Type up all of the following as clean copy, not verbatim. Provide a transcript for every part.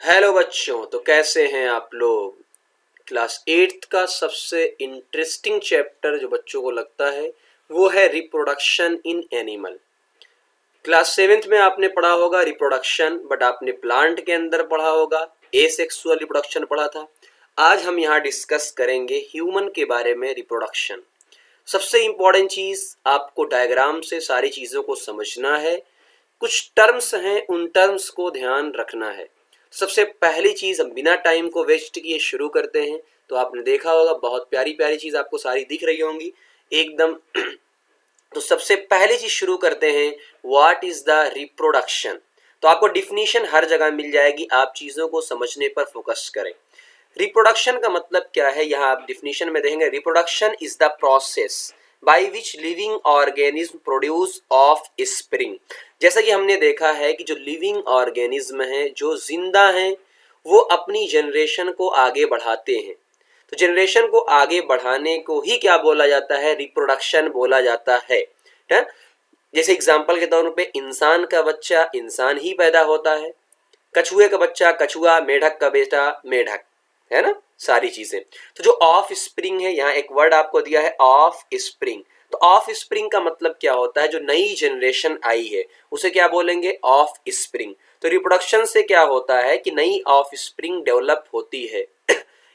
Hello बच्चों, तो कैसे हैं आप लोग। क्लास एट्थ का सबसे इंटरेस्टिंग चैप्टर जो बच्चों को लगता है वो है reproduction in animal. Class seventh में आपने पढ़ा होगा रिप्रोडक्शन, बट आपने प्लांट के अंदर पढ़ा होगा एसेक्सुअल रिप्रोडक्शन पढ़ा था। आज हम यहाँ डिस्कस करेंगे ह्यूमन के बारे में रिप्रोडक्शन। सबसे इम्पॉर्टेंट चीज़, आपको डायग्राम से सारी चीज़ों को समझना है। कुछ टर्म्स हैं, उन टर्म्स को ध्यान रखना है। सबसे पहली चीज़, हम बिना टाइम को वेस्ट किए शुरू करते हैं। तो आपने देखा होगा बहुत प्यारी प्यारी चीज़ आपको सारी दिख रही होंगी एकदम। तो सबसे पहली चीज़ शुरू करते हैं, व्हाट इज़ द रिप्रोडक्शन। तो आपको डिफिनीशन हर जगह मिल जाएगी, आप चीज़ों को समझने पर फोकस करें। रिप्रोडक्शन का मतलब क्या है, यहाँ आप डिफिनीशन में देखेंगे, reproduction is the process by which living organism produce of spring. जैसा कि हमने देखा है कि जो लिविंग ऑर्गेनिज्म हैं, जो जिंदा हैं, वो अपनी जनरेशन को आगे बढ़ाते हैं। तो जनरेशन को आगे बढ़ाने को ही क्या बोला जाता है, रिप्रोडक्शन बोला जाता है। जैसे एग्जाम्पल के तौर पे इंसान का बच्चा इंसान ही पैदा होता है, कछुए का बच्चा कछुआ, मेढक का बेटा मेढक, है ना सारी चीजें। तो जो ऑफ स्प्रिंग है, यहाँ एक वर्ड आपको दिया है ऑफ स्प्रिंग। तो ऑफ स्प्रिंग का मतलब क्या होता है, जो नई जनरेशन आई है उसे क्या बोलेंगे, ऑफ स्प्रिंग। तो रिप्रोडक्शन से क्या होता है कि नई ऑफ स्प्रिंग डेवलप होती है।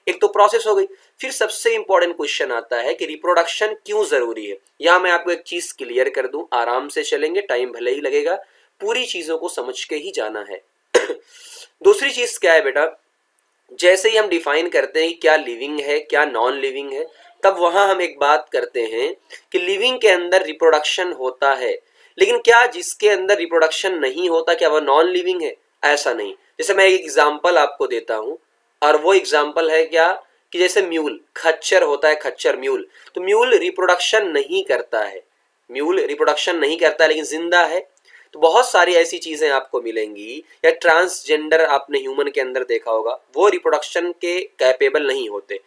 एक तो प्रोसेस हो गई। फिर सबसे इंपॉर्टेंट क्वेश्चन आता है कि रिप्रोडक्शन क्यों जरूरी है। यहां मैं आपको एक चीज क्लियर कर दूं, आराम से चलेंगे, टाइम भले ही लगेगा, पूरी चीजों को समझ के ही जाना है। दूसरी चीज क्या है बेटा, जैसे ही हम डिफाइन करते हैं कि क्या लिविंग है क्या नॉन लिविंग है, तब वहां हम एक बात करते हैं कि लिविंग के अंदर रिप्रोडक्शन होता है, लेकिन क्या जिसके अंदर रिप्रोडक्शन नहीं होता क्या वह नॉन लिविंग है, ऐसा नहीं। जैसे मैं एक एग्जांपल आपको देता हूं, और वो एग्जांपल है क्या, कि जैसे म्यूल, खच्चर होता है, खच्चर म्यूल, तो म्यूल रिप्रोडक्शन नहीं करता है, म्यूल रिप्रोडक्शन नहीं करता है लेकिन जिंदा है। तो बहुत सारी ऐसी चीजें आपको मिलेंगी, या ट्रांसजेंडर आपने ह्यूमन के अंदर देखा होगा, वो रिप्रोडक्शन के कैपेबल नहीं होते।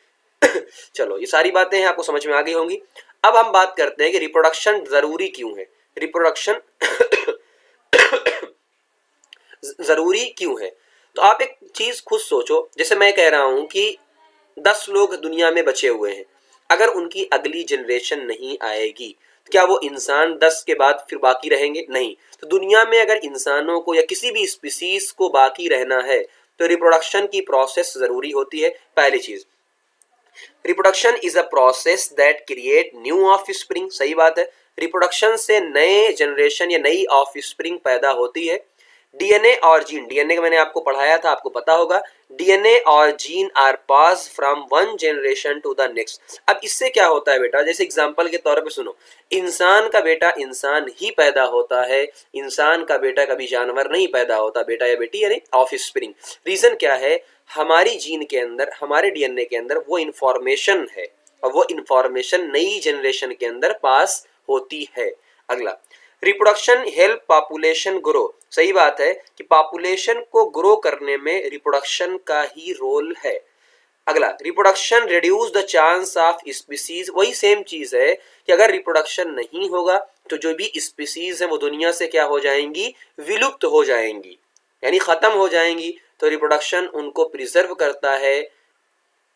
चलो, ये सारी बातें हैं आपको समझ में आ गई होंगी। अब हम बात करते हैं कि रिप्रोडक्शन जरूरी क्यों है। रिप्रोडक्शन जरूरी क्यों है, तो आप एक चीज खुद सोचो। जैसे मैं कह रहा हूं कि 10 लोग दुनिया में बचे हुए हैं, अगर उनकी अगली जनरेशन नहीं आएगी, तो क्या वो इंसान 10 के बाद फिर बाकी रहेंगे, नहीं। तो दुनिया में अगर इंसानों को या किसी भी स्पीसीज को बाकी रहना है, तो रिप्रोडक्शन की प्रोसेस जरूरी होती है। पहली चीज, reproduction is a process that create new of spring, सही बात है। रिप्रोडक्शन से नए जनरेशन या नई ऑफ स्प्रिंग पैदा होती है। डीएनए और जीन, डीएनए का मैंने आपको पढ़ाया था, आपको पता होगा, डीएनए और gene are pass from one generation to the next. अब इससे क्या होता है बेटा, जैसे एग्जांपल के तौर पे सुनो, इंसान का बेटा इंसान ही पैदा होता है, इंसान का बेटा कभी जानवर नहीं पैदा होता, बेटा या बेटी यानी ऑफ स्प्रिंग। रीजन क्या है, हमारी जीन के अंदर, हमारे डीएनए के अंदर वो इंफॉर्मेशन है, और वो इंफॉर्मेशन नई जनरेशन के अंदर पास होती है। अगला, रिप्रोडक्शन हेल्प पॉपुलेशन ग्रो, सही बात है कि पॉपुलेशन को ग्रो करने में रिप्रोडक्शन का ही रोल है। अगला, reproduction reduce the chance of species, वही सेम चीज है कि अगर रिप्रोडक्शन नहीं होगा तो जो भी स्पीसीज है वो दुनिया से क्या हो जाएंगी, विलुप्त हो जाएंगी, यानी खत्म हो जाएंगी। तो रिप्रोडक्शन उनको प्रिजर्व करता है,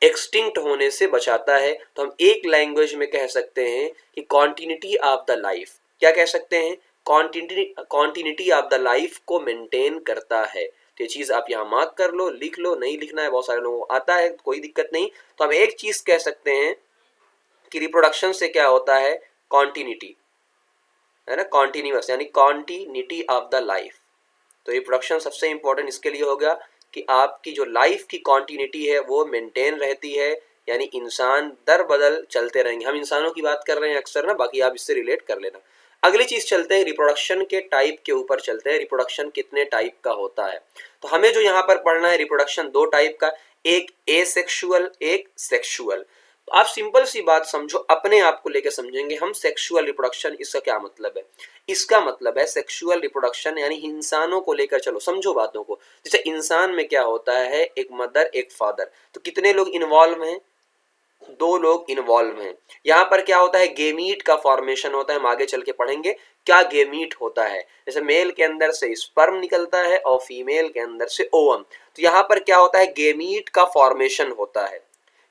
एक्सटिंक्ट होने से बचाता है। तो हम एक लैंग्वेज में कह सकते हैं कि कॉन्टिन्यूटी ऑफ द लाइफ, क्या कह सकते हैं, कॉन्टिन्यूटी ऑफ द लाइफ को मेंटेन करता है। तो ये चीज आप यहाँ मार्क कर लो, लिख लो, नहीं लिखना है बहुत सारे लोगों को आता है, कोई दिक्कत नहीं। तो हम एक चीज कह सकते हैं कि रिप्रोडक्शन से क्या होता है, कॉन्टिन्यूटी, है ना, कॉन्टिन्यूअस यानी कॉन्टिन्यूटी ऑफ द लाइफ। तो रिप्रोडक्शन सबसे इंपॉर्टेंट इसके लिए हो गया कि आपकी जो लाइफ की कॉन्टिन्यूटी है वो मेंटेन रहती है, यानी इंसान दर बदल चलते रहेंगे। हम इंसानों की बात कर रहे हैं अक्सर ना, बाकी आप इससे रिलेट कर लेना। अगली चीज चलते हैं, रिप्रोडक्शन के टाइप के ऊपर चलते हैं, रिप्रोडक्शन कितने टाइप का होता है। तो हमें जो यहाँ पर पढ़ना है, रिप्रोडक्शन दो टाइप का, एक एसेक्सुअल, एक सेक्सुअल। तो आप सिंपल सी बात समझो, अपने आप को लेकर समझेंगे हम, सेक्सुअल रिप्रोडक्शन इसका क्या मतलब है। इसका मतलब है सेक्सुअल रिप्रोडक्शन यानी इंसानों को लेकर, चलो समझो बातों को। जैसे इंसान में क्या होता है, एक मदर एक फादर, तो कितने लोग इन्वॉल्व हैं, दो लोग इन्वॉल्व हैं। यहाँ पर क्या होता है, गेमीट का फॉर्मेशन होता है, हम आगे चल के पढ़ेंगे क्या गेमीट होता है। जैसे मेल के अंदर से स्पर्म निकलता है और फीमेल के अंदर से ओवम, तो यहाँ पर क्या होता है, गेमीट का फॉर्मेशन होता है।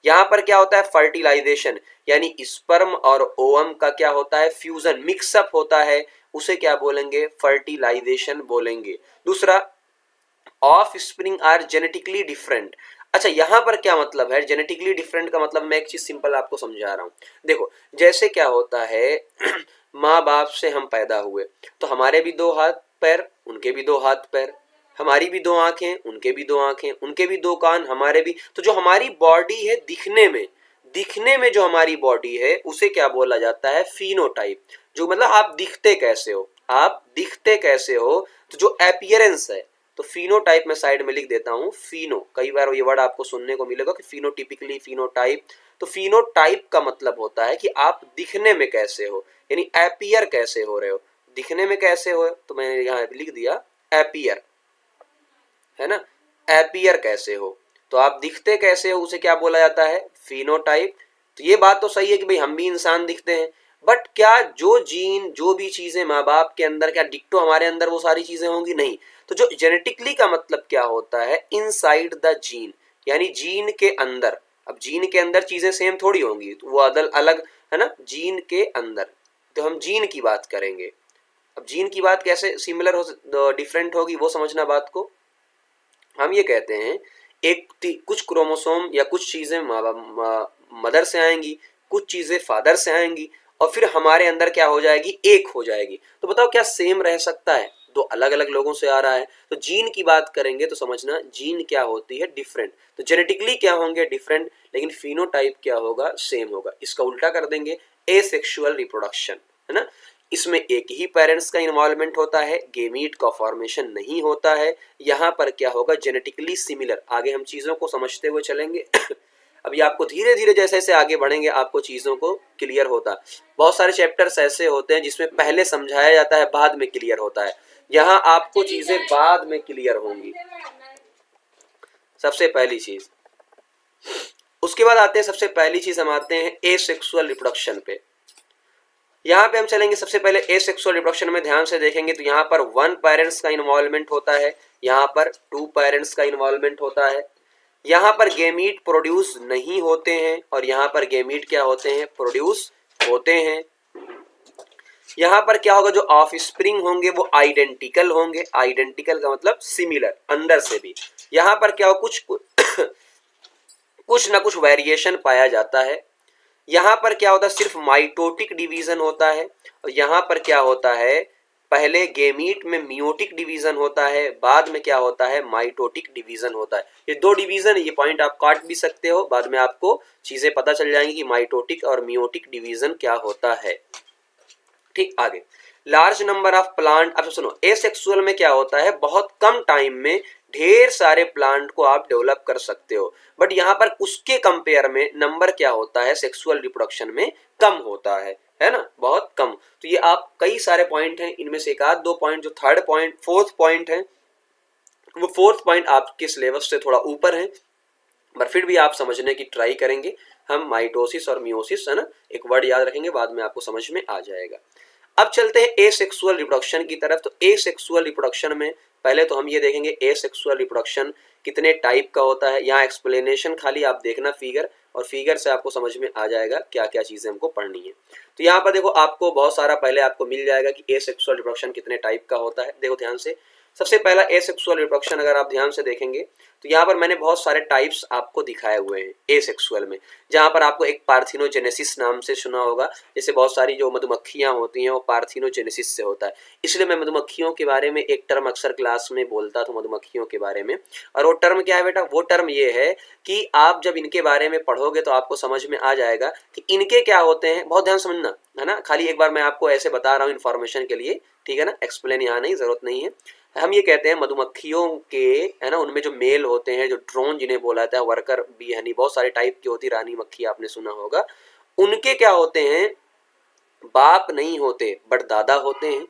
यहाँ पर क्या होता है, फर्टिलाइजेशन, यानी स्पर्म और ओवम का क्या होता है, फ्यूजन, मिक्सअप होता है, उसे क्या बोलेंगे, फर्टिलाइजेशन बोलेंगे। दूसरा, offspring are genetically different. अच्छा, यहां पर क्या मतलब है जेनेटिकली डिफरेंट का, मतलब मैं एक चीज सिंपल आपको समझा रहा हूं। देखो, जैसे क्या होता है माँ बाप से हम पैदा हुए, तो हमारे भी दो हाथ पैर, उनके भी दो हाथ पैर, हमारी भी दो आंखें, उनके भी दो आंखें, उनके भी दो कान, हमारे भी। तो जो हमारी बॉडी है दिखने में जो हमारी बॉडी है उसे क्या बोला जाता है, फिनोटाइप। जो मतलब आप दिखते कैसे हो, आप दिखते कैसे हो, तो जो एपियरेंस है, तो फिनोटाइप में साइड में लिख देता हूं, फिनो, कई बार ये वर्ड आपको सुनने को मिलेगा कि फिनोटिपिकली, फिनोटाइप। तो फिनोटाइप का मतलब होता है कि आप दिखने में कैसे हो, यानी एपियर कैसे हो रहे हो, दिखने में कैसे हो, तो मैंने यहाँ लिख दिया एपियर, है ना, एपियर कैसे हो, तो आप दिखते कैसे हो उसे क्या बोला जाता है, फिनोटाइप। तो ये बात तो सही है कि भाई हम भी इंसान दिखते हैं, बट क्या जो जीन, जो भी चीजें माँ बाप के अंदर, क्या डिक्टो हमारे अंदर वो सारी चीजें होंगी, नहीं। तो जो जेनेटिकली का मतलब क्या होता है, इनसाइड द जीन, यानी जीन के अंदर। अब जीन के अंदर चीजें सेम थोड़ी होंगी, तो वो अलग अलग है ना, जीन के अंदर, तो हम जीन की बात करेंगे। अब जीन की बात कैसे सिमिलर हो, डिफरेंट होगी, वो समझना बात को। हम ये कहते हैं कुछ क्रोमोसोम या कुछ चीजें मदर से आएंगी, कुछ चीजें फादर से आएंगी, और फिर हमारे अंदर क्या हो जाएगी, एक हो जाएगी। तो बताओ क्या सेम रह सकता है, दो अलग अलग लोगों से आ रहा है। तो जीन की बात करेंगे तो समझना जीन क्या होती है, डिफरेंट। तो जेनेटिकली क्या होंगे, डिफरेंट, लेकिन फिनोटाइप क्या होगा, सेम होगा। इसका उल्टा कर देंगे, एसेक्सुअल रिप्रोडक्शन, है ना, इसमें एक ही पेरेंट्स का इन्वॉल्वमेंट होता है, गेमीट का फॉर्मेशन नहीं होता है। यहाँ पर क्या होगा, जेनेटिकली सिमिलर। आगे हम चीजों को समझते हुए चलेंगे अभी आपको धीरे धीरे जैसे जैसे आगे बढ़ेंगे आपको चीजों को क्लियर होता। बहुत सारे चैप्टर्स ऐसे होते हैं जिसमें पहले समझाया जाता है, बाद में क्लियर होता है। यहाँ आपको चीजें बाद में क्लियर होंगी, सबसे पहली चीज। उसके बाद आते हैं, सबसे पहली चीज हम आते हैं एसेक्सुअल रिप्रोडक्शन पे। यहाँ पे हम चलेंगे सबसे पहले एसेक्सुअल रिप्रोडक्शन में, ध्यान से देखेंगे तो यहाँ पर 1 पेरेंट्स का इन्वॉल्वमेंट होता है, यहाँ पर 2 पेरेंट्स का इन्वॉल्वमेंट होता है। यहाँ पर गेमीट प्रोड्यूस नहीं होते हैं, और यहाँ पर गेमीट क्या होते हैं, प्रोड्यूस होते हैं। यहाँ पर क्या होगा, जो ऑफ स्प्रिंग होंगे वो आइडेंटिकल होंगे, आइडेंटिकल का मतलब सिमिलर, अंदर से भी। यहाँ पर क्या हो, कुछ ना कुछ वेरिएशन पाया जाता है। यहाँ पर क्या होता है, सिर्फ माइटोटिक डिवीजन होता है, और यहाँ पर क्या होता है, पहले गेमीट में मियोटिक डिवीजन होता है, बाद में क्या होता है, माइटोटिक डिवीजन होता है। ये दो डिवीजन, ये पॉइंट आप काट भी सकते हो, बाद में आपको चीजें पता चल जाएंगी कि माइटोटिक और मियोटिक डिवीजन क्या होता है। ठीक, आगे लार्ज नंबर ऑफ प्लांट। अब सुनो, एसेक्सुअल में क्या होता है, बहुत कम टाइम में ढेर सारे प्लांट को आप डेवलप कर सकते हो, बट यहाँ पर उसके कंपेयर में नंबर क्या होता है, सेक्सुअल रिप्रोडक्शन में कम होता है ना, बहुत कम। तो ये आप कई सारे पॉइंट हैं, इनमें से एक आध दो पॉइंट, जो थर्ड पॉइंट, फोर्थ पॉइंट है, वो फोर्थ पॉइंट आपके सिलेबस से थोड़ा ऊपर है, पर फिर भी आप समझने की ट्राई करेंगे। हम माइटोसिस और मियोसिस, है ना, एक वर्ड याद रखेंगे, बाद में आपको समझ में आ जाएगा। अब चलते हैं एसेक्सुअल रिप्रोडक्शन की तरफ। तो एसेक्सुअल रिप्रोडक्शन में पहले तो हम ये देखेंगे एसेक्सुअल रिप्रोडक्शन कितने टाइप का होता है। यहाँ एक्सप्लेनेशन खाली आप देखना फिगर, और फिगर से आपको समझ में आ जाएगा क्या क्या चीजें हमको पढ़नी है। तो यहाँ पर देखो, आपको बहुत सारा पहले आपको मिल जाएगा कि एसेक्सुअल रिप्रोडक्शन कितने टाइप का होता है। देखो ध्यान से, सबसे पहला एसेक्सुअल रिप्रोडक्शन अगर आप ध्यान से देखेंगे तो यहाँ पर मैंने बहुत सारे टाइप्स आपको दिखाए हुए हैं एसेक्सुअल में। जहाँ पर आपको एक पार्थिनोजेनेसिस नाम से सुना होगा, जैसे बहुत सारी जो मधुमक्खियाँ होती हैं वो पार्थिनोजेनेसिस से होता है। इसलिए मैं मधुमक्खियों के बारे में एक टर्म अक्सर क्लास में बोलता था, मधुमक्खियों के बारे में। और वो टर्म क्या है बेटा, वो टर्म ये है कि आप जब इनके बारे में पढ़ोगे तो आपको समझ में आ जाएगा कि इनके क्या होते हैं। बहुत ध्यान समझना, है ना, खाली एक बार मैं आपको ऐसे बता रहा हूँ इन्फॉर्मेशन के लिए, ठीक है ना, एक्सप्लेन यहाँ नहीं, जरूरत नहीं है। हम ये कहते हैं मधुमक्खियों के, है ना, उनमें जो मेल होते हैं, जो ड्रोन जिन्हें बोला जाता है, वर्कर बी, हनी, बहुत सारे टाइप की होती, रानी मक्खी आपने सुना होगा। उनके क्या होते हैं, बाप नहीं होते बट दादा होते हैं,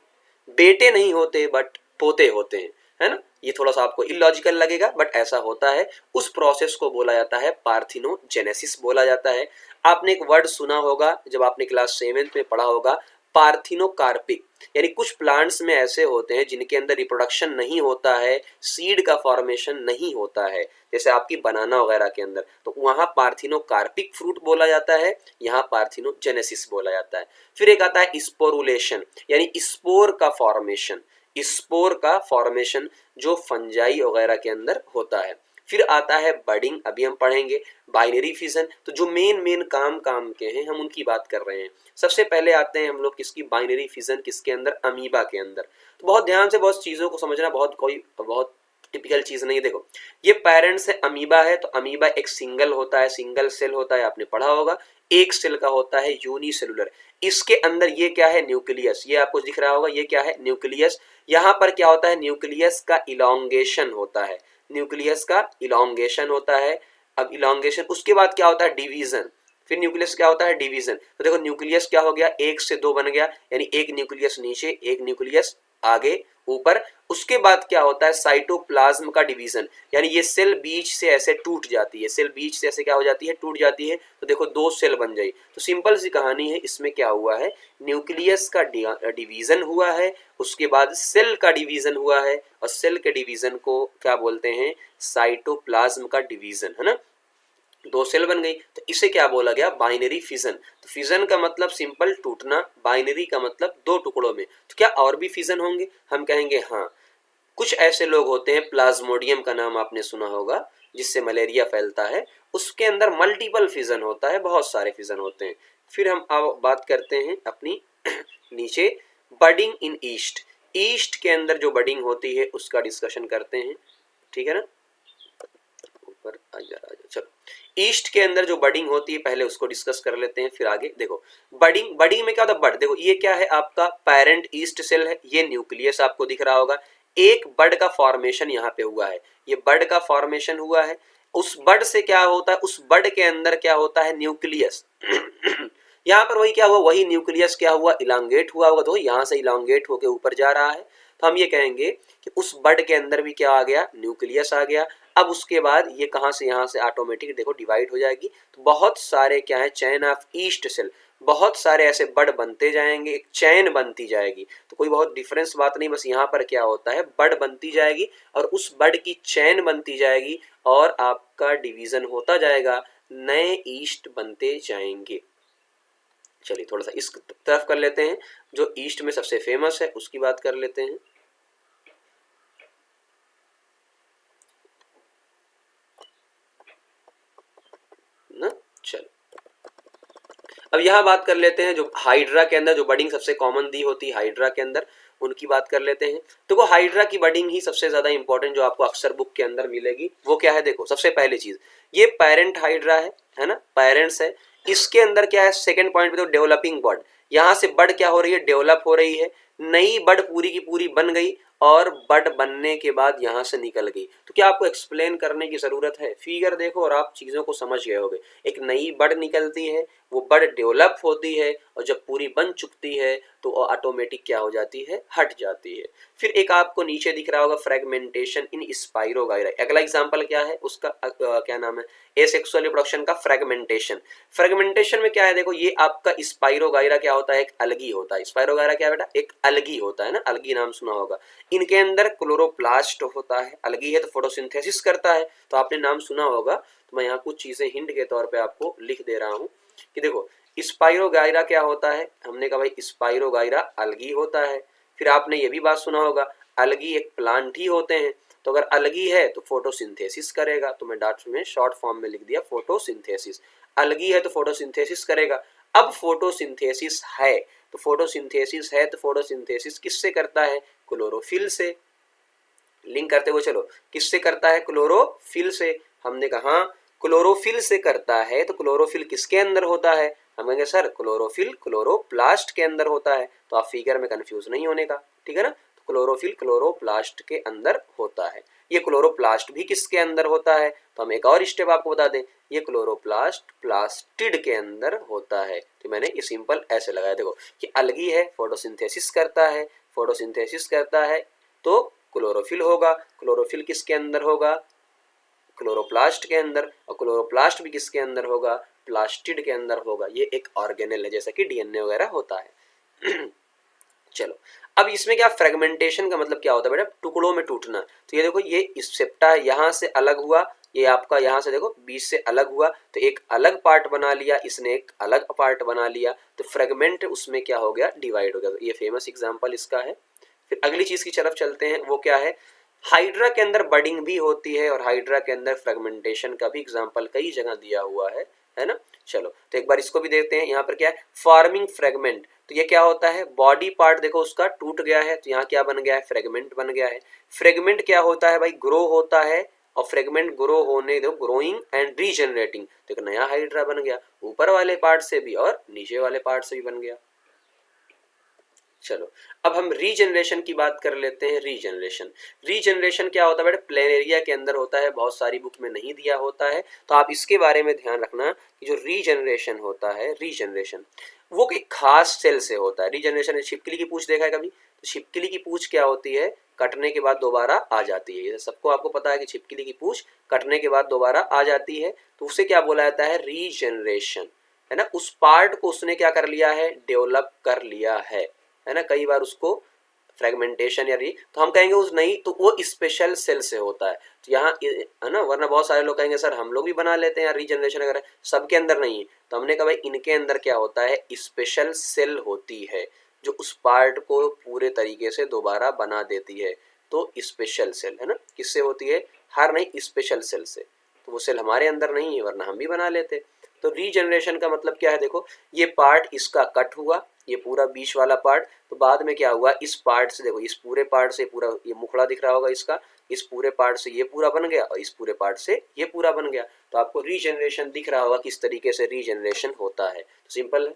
बेटे नहीं होते बट पोते होते हैं। है ना। ये थोड़ा सा आपको इलॉजिकल लगेगा बट ऐसा होता है। उस प्रोसेस को बोला जाता है पार्थिनोजेनेसिस बोला जाता है। आपने एक वर्ड सुना होगा जब आपने क्लास 7th में पढ़ा होगा, पार्थिनोकार्पिक, यानी कुछ प्लांट्स में ऐसे होते हैं जिनके अंदर रिप्रोडक्शन नहीं होता है, सीड का फॉर्मेशन नहीं होता है, जैसे आपकी बनाना वगैरह के अंदर, तो वहां पार्थिनोकार्पिक फ्रूट बोला जाता है, यहाँ पार्थिनोजेनेसिस बोला जाता है। फिर एक आता है स्पोरुलेशन, यानी स्पोर का फॉर्मेशन, स्पोर का फॉर्मेशन जो फंजाई वगैरह के अंदर होता है। फिर आता है बडिंग, अभी हम पढ़ेंगे। बाइनरी फिजन, तो जो मेन काम के हैं हम उनकी बात कर रहे हैं। सबसे पहले आते हैं हम लोग किसकी, बाइनरी फिजन, किसके अंदर, अमीबा के अंदर। तो बहुत ध्यान से बहुत चीजों को समझना, बहुत टिपिकल चीज नहीं है। देखो ये पेरेंट्स है, अमीबा है, तो अमीबा एक सिंगल होता है, सिंगल सेल होता है, आपने पढ़ा होगा। एक सेल का होता है यूनिसेलुलर। इसके अंदर ये क्या है, न्यूक्लियस, ये आपको दिख रहा होगा, ये क्या है, न्यूक्लियस। यहाँ पर क्या होता है, न्यूक्लियस का इलॉन्गेशन होता है, न्यूक्लियस का इलॉन्गेशन होता है। अब इलॉन्गेशन, उसके बाद क्या होता है, डिवीजन। फिर न्यूक्लियस क्या होता है, डिवीजन। तो देखो न्यूक्लियस क्या हो गया, 1 से 2 बन गया, यानी एक न्यूक्लियस नीचे, एक न्यूक्लियस आगे ऊपर। उसके बाद क्या होता है, साइटोप्लाज्म का डिवीजन, यानी ये सेल बीच से ऐसे टूट जाती है, सेल बीच से ऐसे क्या हो जाती है, टूट जाती है। तो देखो 2 सेल बन जाई। तो सिंपल सी कहानी है, इसमें क्या हुआ है, न्यूक्लियस का डिवीजन हुआ है, उसके बाद सेल का डिवीजन हुआ है, और सेल के डिवीजन को क्या बोलते हैं, साइटोप्लाज्म का डिवीजन, है ना। 2 सेल बन गई, तो इसे क्या बोला गया, बाइनरी फिजन। तो फिजन का मतलब सिंपल टूटना, बाइनरी का मतलब 2 टुकड़ों में। तो क्या और भी फिजन होंगे, हम कहेंगे हाँ। कुछ ऐसे लोग होते हैं, प्लाज्मोडियम का नाम आपने सुना होगा, जिससे मलेरिया फैलता है, उसके अंदर मल्टीपल फिजन होता है, बहुत सारे फिजन होते हैं। फिर हम अब बात करते हैं अपनी नीचे, बडिंग इन ईस्ट। ईस्ट के अंदर जो बडिंग होती है उसका डिस्कशन करते हैं, ठीक है ना। ऊपर आ जा, चलो ईस्ट के अंदर जो बडिंग होती है पहले उसको डिस्कस कर लेते हैं, फिर आगे। देखो बडिंग में क्या होता है, बड, देखो ये क्या है, आपका पेरेंट ईस्ट सेल है, ये न्यूक्लियस आपको दिख रहा होगा। एक बड का फॉर्मेशन यहाँ पे हुआ है, ये बड का फॉर्मेशन हुआ है। उस बड से क्या होता है, उस बड के अंदर क्या होता है, न्यूक्लियस। यहाँ पर वही क्या हुआ, वही न्यूक्लियस क्या हुआ, इलांगेट हुआ होगा, तो यहाँ से इलांगेट होकर ऊपर जा रहा है। तो हम ये कहेंगे कि उस बड के अंदर भी क्या आ गया, न्यूक्लियस आ गया। अब उसके बाद ये कहाँ से, यहाँ से ऑटोमेटिक देखो डिवाइड हो जाएगी। तो बहुत सारे क्या है, चैन ऑफ ईस्ट सेल, बहुत सारे ऐसे बड बनते जाएंगे, एक चैन बनती जाएगी। तो कोई बहुत डिफरेंस बात नहीं, बस यहाँ पर क्या होता है, बड बनती जाएगी और उस बड की चैन बनती जाएगी और आपका डिवीजन होता जाएगा, नए ईस्ट बनते जाएंगे। चलिए थोड़ा सा इस तरफ कर लेते हैं, जो ईस्ट में सबसे फेमस है उसकी बात कर लेते हैं ना। चलो अब यहाँ बात कर लेते हैं, जो हाइड्रा के अंदर जो बडिंग सबसे कॉमन दी होती है हाइड्रा के अंदर, उनकी बात कर लेते हैं। तो वो हाइड्रा की बडिंग ही सबसे ज्यादा इंपॉर्टेंट जो आपको अक्सर बुक के अंदर मिलेगी, वो क्या है, देखो सबसे पहली चीज, ये पेरेंट हाइड्रा है ना, पेरेंट्स है। इसके अंदर क्या है, सेकंड पॉइंट पे तो डेवलपिंग बड, यहाँ से बड क्या हो रही है, डेवलप हो रही है, नई बड पूरी की पूरी बन गई और बड बनने के बाद यहाँ से निकल गई। तो क्या आपको एक्सप्लेन करने की जरूरत है, फिगर देखो और आप चीजों को समझ गए होगे। एक नई बड निकलती है, वो बड डेवलप होती है और जब पूरी बन चुकती है तो ऑटोमेटिक क्या हो जाती है, हट जाती है। फिर एक आपको नीचे दिख रहा होगा, फ्रेगमेंटेशन इन स्पाइरोगाइरा। अगला एग्जांपल क्या है उसका, क्या नाम है, एसेक्सुअल रिप्रोडक्शन का फ्रेगमेंटेशन। फ्रेगमेंटेशन में क्या है, देखो ये आपका स्पाइरोगाइरा क्या होता है, एक अलगी होता है। स्पाइरोगाइरा क्या बेटा, एक अलगी होता है ना, अलगी नाम सुना होगा। इनके अंदर क्लोरोप्लास्ट होता है, अलगी है तो फोटोसिंथेसिस करता है, तो आपने नाम सुना होगा। तो मैं यहाँ कुछ चीजें हिंट के तौर पे आपको लिख दे रहा हूँ कि देखो स्पाइरोगाइरा क्या होता है, हमने कहा भाई स्पाइरोगाइरा अलगी होता है। फिर आपने ये भी बात सुना होगा, अलगी एक प्लांट ही होते हैं, तो अगर अलगी है तो फोटोसिंथेसिस करेगा। तो मैं डॉट में शॉर्ट फॉर्म में लिख दिया फोटोसिंथेसिस, अलगी है तो फोटोसिंथेसिस करेगा। अब फोटोसिंथेसिस है तो फोटोसिंथेसिस किससे करता है, क्लोरोफिल से। लिंक करते हुए चलो, किससे करता है, क्लोरोफिल से। हमने कहा क्लोरोफिल से करता है, तो क्लोरोफिल किसके अंदर होता है, हम कहेंगे सर क्लोरोफिल क्लोरोप्लास्ट के अंदर होता है। तो आप फिगर में कंफ्यूज नहीं होने का, ठीक है ना। तो क्लोरोफिल क्लोरोप्लास्ट के अंदर होता है। ये क्लोरोप्लास्ट भी किसके अंदर होता है, तो हम एक और स्टेप आपको बता दें, ये क्लोरोप्लास्ट प्लास्टिड के अंदर होता है। तो मैंने ये सिंपल ऐसे लगाया, देखो कि अलगी है, फोटोसिंथेसिस करता है, फोटोसिंथेसिस करता है तो क्लोरोफिल होगा। क्लोरोफिल किसके अंदर होगा? क्लोरोप्लास्ट के अंदर। और क्लोरोप्लास्ट भी किसके अंदर होगा? प्लास्टिड के अंदर होगा। ये एक ऑर्गेनेल है, जैसा कि डीएनए वगैरह होता है। चलो, अब इसमें क्या फ्रेगमेंटेशन का मतलब क्या होता है बेटा? टुकड़ों में टूटना। तो ये देखो, ये इस सेप्टा यहाँ से अलग हुआ, ये आपका यहाँ से देखो बीच से अलग हुआ, तो एक अलग पार्ट बना लिया, इसने एक अलग पार्ट बना लिया, तो फ्रेगमेंट उसमें क्या हो गया? डिवाइड हो गया। तो ये फेमस एग्जांपल इसका है। फिर अगली चीज की तरफ चलते हैं, वो क्या है? हाइड्रा के अंदर बडिंग भी होती है और हाइड्रा के अंदर फ्रेगमेंटेशन का भी एग्जांपल कई जगह दिया हुआ है ना। चलो, तो एक बार इसको भी देखते हैं। यहाँ पर क्या है? Forming fragment. तो ये क्या होता है? बॉडी पार्ट देखो उसका टूट गया है, तो यहाँ क्या बन गया है? फ्रेगमेंट बन गया है। फ्रेगमेंट क्या होता है भाई? ग्रो होता है, और फ्रेगमेंट ग्रो होने दो, ग्रोइंग एंड रीजनरेटिंग, तो एक नया हाइड्रा बन गया, ऊपर वाले पार्ट से भी और नीचे वाले पार्ट से भी बन गया। चलो, अब हम रीजनरेशन की बात कर लेते हैं। रीजनरेशन क्या होता है बेटा? प्लेनेरिया के अंदर होता है, बहुत सारी बुक में नहीं दिया होता है, तो आप इसके बारे में ध्यान रखना कि जो रीजनरेशन होता है, रीजनरेशन वो एक खास सेल से होता है। रीजनरेशन, छिपकली की पूंछ देखा है कभी? तो छिपकली की पूंछ क्या होती है? कटने के बाद दोबारा आ जाती है। ये सबको आपको पता है कि छिपकली की पूंछ कटने के बाद दोबारा आ जाती है, तो उसे क्या बोला जाता है? रीजनरेशन, है ना। उस पार्ट को उसने क्या कर लिया है? डेवलप कर लिया है ना। कई बार उसको फ्रेगमेंटेशन या तो हम कहेंगे उस नहीं, तो वो स्पेशल सेल से होता है। तो यहाँ है ना, वरना बहुत सारे लोग कहेंगे सर हम लोग भी बना लेते हैं रीजनरेशन वगैरह, सबके अंदर नहीं है। तो हमने कहा भाई इनके अंदर क्या होता है? स्पेशल सेल होती है जो उस पार्ट को पूरे तरीके से दोबारा बना देती है। तो स्पेशल सेल, है ना, किससे होती है? हर नहीं, स्पेशल सेल से। तो वो सेल हमारे अंदर नहीं है, वरना हम भी बना लेते। तो रीजनरेशन का मतलब क्या है? देखो, ये पार्ट इसका कट हुआ, ये पूरा बीच वाला पार्ट, तो बाद में क्या हुआ? इस पार्ट से देखो, इस पूरे पार्ट से पूरा ये मुखड़ा दिख रहा होगा इसका, इस पूरे पार्ट से ये पूरा बन गया और इस पूरे पार्ट से ये पूरा बन गया। तो आपको रीजनरेशन दिख रहा होगा किस तरीके से रीजनरेशन होता है। तो सिंपल है।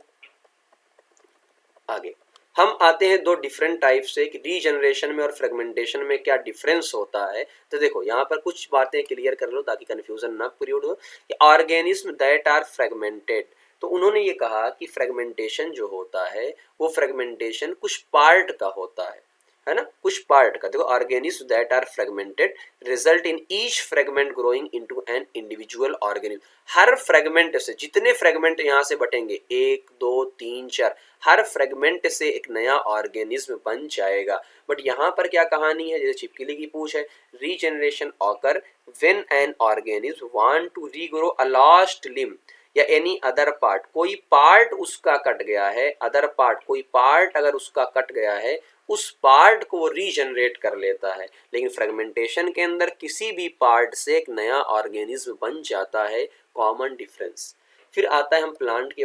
आगे हम आते हैं दो डिफरेंट टाइप से कि रीजनरेशन में और फ्रेगमेंटेशन में क्या डिफरेंस होता है। तो देखो, यहाँ पर कुछ बातें क्लियर कर लो ताकि कंफ्यूजन ना क्रिएट हो। कि ऑर्गेनिज्म दैट आर फ्रेगमेंटेड, तो उन्होंने ये कहा कि फ्रेगमेंटेशन जो होता है वो फ्रेगमेंटेशन कुछ पार्ट का होता है ना, कुछ पार्ट का। देखो, organism that are fragmented result in each fragment growing into an individual organism. हर फ्रेगमेंट से, जितने फ्रेगमेंट यहाँ से बटेंगे, 1 2 3 4, हर फ्रेगमेंट से एक नया ऑर्गेनिज्म बन जाएगा। बट यहाँ पर क्या कहानी है? जैसे छिपकली की पूंछ है, regeneration occur when an organism want to regrow a lost limb या एनी अदर पार्ट, कोई पार्ट उसका कट गया है, अदर पार्ट, कोई पार्ट अगर उसका कट गया है, उस पार्ट को वो रीजनरेट कर लेता है। लेकिन फ्रेगमेंटेशन के अंदर किसी भी पार्ट से एक नया ऑर्गेनिज्म बन जाता है। Common difference. फिर आता है, हम प्लांट के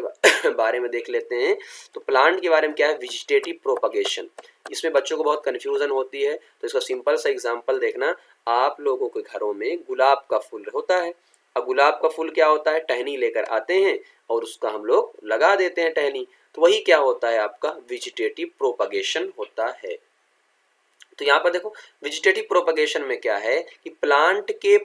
बारे में देख लेते हैं। तो प्लांट के बारे में क्या है? Vegetative propagation. इसमें बच्चों को बहुत कन्फ्यूजन होती है, तो इसका सिंपल सा एग्जांपल देखना। आप लोगों के घरों में गुलाब का फूल होता है। अब गुलाब का फूल क्या होता है? टहनी लेकर आते हैं और उसका हम लोग लगा देते हैं टहनी, तो वही क्या होता है? आपका वेजिटेटिव प्रोपगेशन होता है। तो यहाँ पर देखो, वेजिटेटिव प्रोपगेशन में क्या है कि प्लांट के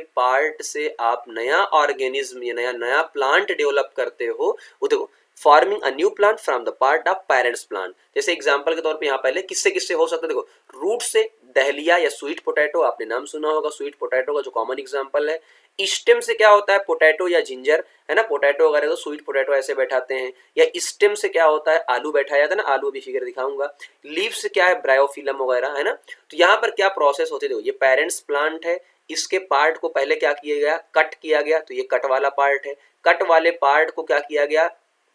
पार्ट से आप नया ऑर्गेनिज्म या नया प्लांट डेवलप करते हो। वो देखो, forming a new plant from the part of parents plant. जैसे एग्जांपल के तौर पे यहाँ पहले किससे किससे हो सकता है? देखो, रूट से डहलिया या स्वीट पोटैटो, आपने नाम सुना होगा स्वीट पोटैटो का, जो कॉमन एग्जांपल है। स्टेम से क्या होता है? पोटैटो या जिंजर, है ना। पोटैटो वगैरह तो स्वीट पोटैटो ऐसे बैठाते हैं। या स्टेम से क्या होता है? आलू बैठाया जाता है ना, आलू अभी फिगर दिखाऊंगा। लीव से क्या है? ब्रायोफिलम वगैरह, है ना। तो यहाँ पर क्या प्रोसेस होती है? देखो, ये पेरेंट्स प्लांट है, इसके पार्ट को पहले क्या किया गया? कट किया गया, तो ये कट वाला पार्ट है। कट वाले पार्ट को क्या किया गया?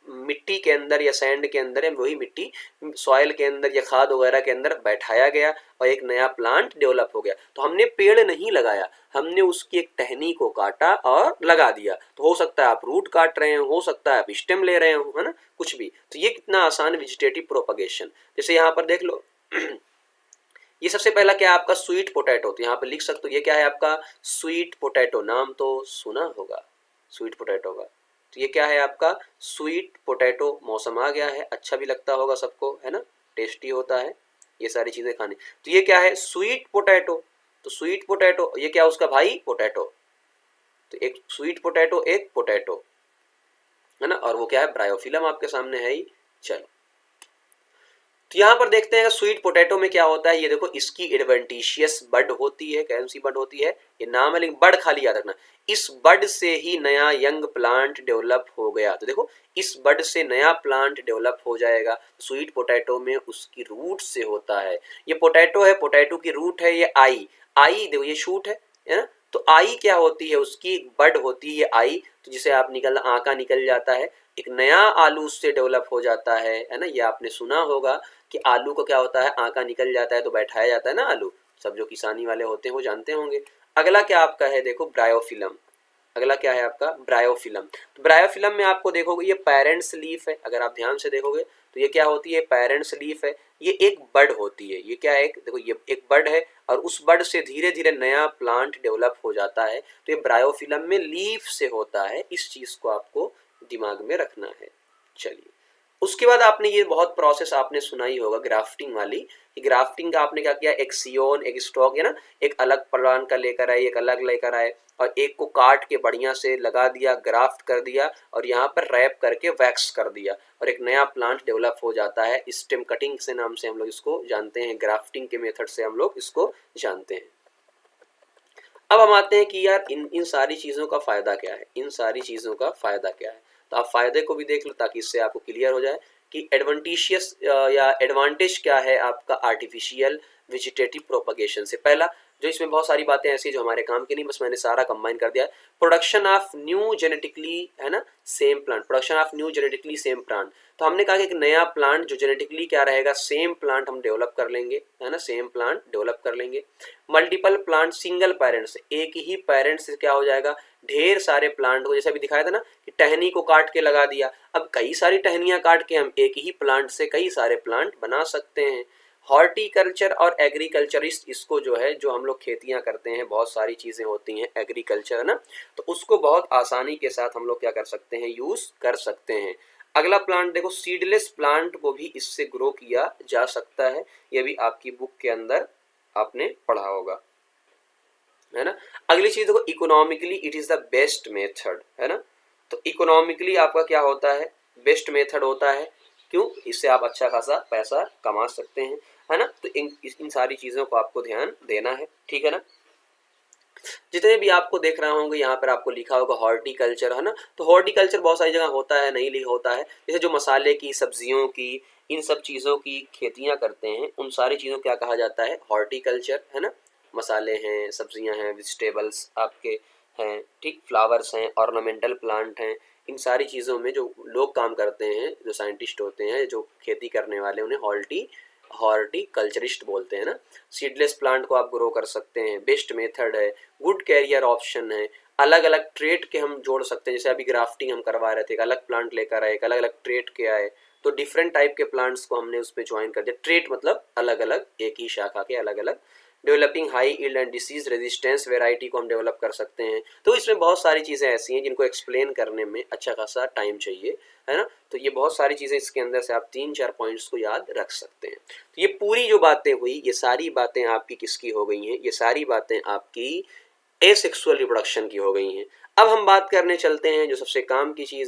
मिट्टी के अंदर या सैंड के अंदर, या वही मिट्टी सॉइल के अंदर या खाद वगैरह के अंदर बैठाया गया और एक नया प्लांट डेवलप हो गया। तो हमने पेड़ नहीं लगाया, हमने उसकी एक टहनी को काटा और लगा दिया। तो हो सकता है आप रूट काट रहे हो, हो सकता है आप स्टेम ले रहे हो, है ना, कुछ भी। तो ये कितना आसान वेजिटेटिव प्रोपगेशन। जैसे यहाँ पर देख लो, ये सबसे पहला क्या है? आपका स्वीट पोटैटो। तो यहाँ पे लिख सकते हो, ये क्या है? आपका स्वीट पोटैटो। नाम तो सुना होगा स्वीट पोटैटो का। तो ये क्या है? आपका स्वीट पोटैटो। मौसम आ गया है, अच्छा भी लगता होगा सबको, है ना, टेस्टी होता है ये सारी चीजें खाने। तो ये क्या है? Sweet potato. तो स्वीट पोटैटो, ये क्या? उसका भाई पोटैटो। तो एक स्वीट पोटैटो, एक पोटैटो, है ना। और वो क्या है? ब्रायोफिलम आपके सामने है ही। चलो, तो यहाँ पर देखते हैं स्वीट पोटैटो में क्या होता है। ये देखो इसकी एडवेंटिशियस बड होती है। कौन सी बड होती है, ये नाम है लेकिन बड खाली याद रखना। इस बड से ही नया यंग प्लांट डेवलप हो गया। तो देखो इस बड से नया प्लांट डेवलप हो जाएगा। स्वीट पोटैटो में उसकी रूट से होता है। ये पोटैटो है, पोटैटो की रूट है ये आई। आई देखो ये शूट है ना। तो आई क्या होती है, उसकी बड होती है आई, तो जिसे आप आका निकल जाता है, एक नया आलू उससे डेवलप हो जाता है ना। ये आपने सुना होगा कि आलू को क्या होता है, आका निकल जाता है तो बैठाया जाता है ना आलू। सब जो किसानी वाले होते हैं वो जानते होंगे। अगला क्या आपका है, देखो ब्रायोफिलम। अगला क्या है आपका, ब्रायोफिलम। तो ब्रायोफिलम में आपको देखोगे ये पेरेंट्स लीफ है। अगर आप ध्यान से देखोगे तो ये क्या होती है, पेरेंट्स लीफ है। ये एक बड होती है। ये क्या है, देखो ये एक बड है और उस बड से धीरे धीरे नया प्लांट डेवलप हो जाता है। तो ये ब्रायोफिलम में लीफ से होता है। इस चीज को आपको दिमाग में रखना है। चलिए, उसके बाद आपने ये बहुत प्रोसेस आपने सुना ही होगा ग्राफ्टिंग वाली। ग्राफ्टिंग का आपने क्या किया, एक सियोन एक स्टॉक है ना, एक अलग प्लांट का लेकर आए, एक अलग लेकर आए और एक को काट के बढ़िया से लगा दिया, ग्राफ्ट कर दिया और यहाँ पर रैप करके वैक्स कर दिया और एक नया प्लांट डेवलप हो जाता है। स्टेम कटिंग से नाम से हम लोग इसको जानते हैं, ग्राफ्टिंग के मेथड से हम लोग इसको जानते हैं। अब हम आते हैं कि यार इन सारी चीज़ों का फ़ायदा क्या है, इन सारी चीज़ों का फ़ायदा क्या है। तो आप फ़ायदे को भी देख लो ताकि इससे आपको क्लियर हो जाए कि एडवांटेशियस या एडवांटेज क्या है आपका आर्टिफिशियल वेजिटेटिव प्रोपगेशन से। पहला जो इसमें बहुत सारी बातें ऐसी जो हमारे काम की नहीं, बस मैंने सारा कंबाइन कर दिया है। प्रोडक्शन ऑफ न्यू जेनेटिकली है ना same plant, production of new genetically same plant. तो हमने कहा कि एक नया प्लांट जो जेनेटिकली क्या रहेगा, सेम प्लांट हम डेवलप कर लेंगे है ना, सेम प्लांट डेवलप कर लेंगे। मल्टीपल प्लांट सिंगल पेरेंट से, एक ही पेरेंट से क्या हो जाएगा, ढेर सारे प्लांट को, जैसे अभी दिखाया था ना कि टहनी को काट के लगा दिया, अब कई सारी टहनियां काट के हम एक ही प्लांट से कई सारे प्लांट बना सकते हैं। हॉर्टिकल्चर और एग्रीकल्चरिस्ट इसको जो है, जो हम लोग खेतियां करते हैं, बहुत सारी चीजें होती हैं एग्रीकल्चर है ना, तो उसको बहुत आसानी के साथ हम लोग क्या कर सकते हैं, यूज कर सकते हैं। अगला प्लांट देखो, सीडलेस प्लांट को भी इससे ग्रो किया जा सकता है। ये भी आपकी बुक के अंदर आपने पढ़ा होगा है ना। अगली चीज देखो, economically it is the best method है ना। तो इकोनॉमिकली आपका क्या होता है, बेस्ट मेथड होता है। क्यों, इससे आप अच्छा खासा पैसा कमा सकते हैं है ना। तो इन सारी चीजों को आपको ध्यान देना है, ठीक है ना। जितने भी आपको देख रहा होंगे यहाँ पर आपको लिखा होगा हॉर्टिकल्चर है ना। तो हॉर्टिकल्चर बहुत सारी जगह होता है, नहीं लिखा होता है। जैसे जो मसाले की, सब्जियों की, इन सब चीज़ों की खेतियाँ करते हैं, उन सारी चीज़ों को क्या कहा जाता है, हॉर्टिकल्चर है ना। मसाले हैं, सब्जियां हैं, वेजिटेबल्स आपके हैं, ठीक, फ्लावर्स हैं, ऑर्नामेंटल प्लांट हैं, इन सारी चीज़ों में जो लोग काम करते हैं, जो साइंटिस्ट होते हैं, जो खेती करने वाले, उन्हें हॉर्टिकल्चरिस्ट बोलते हैं ना। सीडलेस प्लांट को आप ग्रो कर सकते हैं, बेस्ट मेथड है, गुड कैरियर ऑप्शन है। अलग अलग ट्रेट के हम जोड़ सकते हैं, जैसे अभी ग्राफ्टिंग हम करवा रहे थे, एक अलग प्लांट लेकर आए, एक अलग अलग ट्रेट के आए, तो डिफरेंट टाइप के प्लांट्स को हमने उस पर ज्वाइन कर दिया। ट्रेट मतलब अलग अलग, एक ही शाखा के अलग अलग। Developing high yield and disease resistance variety को हम डेवलप कर सकते हैं। तो इसमें बहुत सारी चीज़ें ऐसी हैं जिनको एक्सप्लेन करने में अच्छा खासा टाइम चाहिए है ना। तो ये बहुत सारी चीज़ें इसके अंदर से आप 3-4 पॉइंट्स को याद रख सकते हैं। तो ये पूरी जो बातें हुई, ये सारी बातें आपकी किसकी हो गई हैं, ये सारी बातें आपकी एसेक्सुअल रिप्रोडक्शन की हो गई हैं। अब हम बात करने चलते हैं जो सबसे काम की चीज़